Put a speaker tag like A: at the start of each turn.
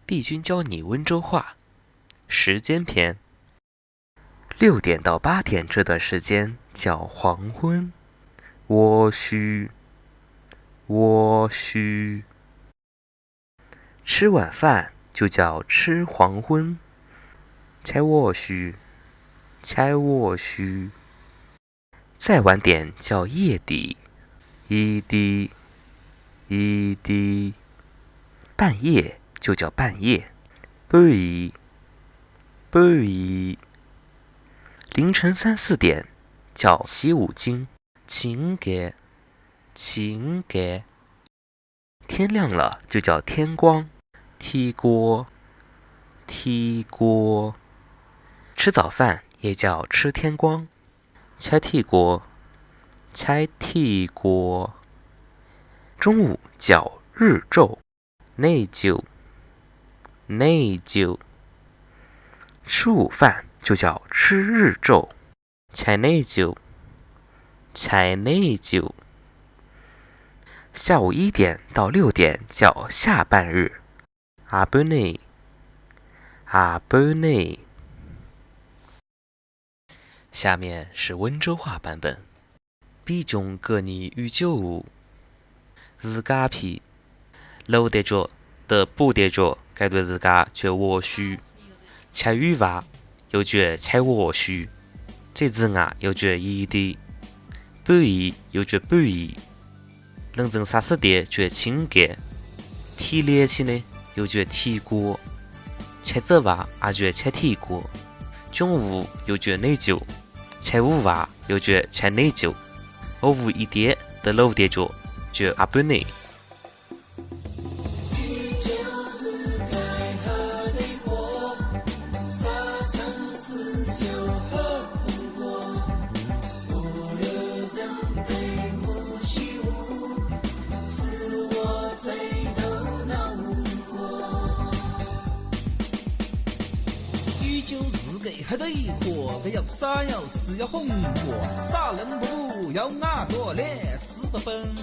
A: 碧君教你温州话时间篇。6点到8点这段时间叫黄昏，我需。吃晚饭就叫吃黄昏，猜我需。再晚点叫夜底，半夜就叫半夜，半夜。凌晨3、4点叫起五更，情感。天亮了就叫天光，天光。吃早饭也叫吃天光，吃天光。中午叫日昼，内疚。吃午饭就叫吃日昼，吃内疚。下午1点到6点叫下半日，下半日。下面是温州话版本。比中隔你与酒午，自家皮6点钟到8点钟这段时间叫我需。吃晚饭又叫吃我需，最之外又叫夜底，半夜又叫半夜。凌晨3、4点叫情感，天亮起呢又叫天光。吃早饭也叫吃天光，中午又叫内疚，吃午饭又叫吃内疚。下午1点到6点钟叫下半日。
B: 就是给黑的一伙，个要啥要死要红过，杀人不顾要牙多脸，死不分。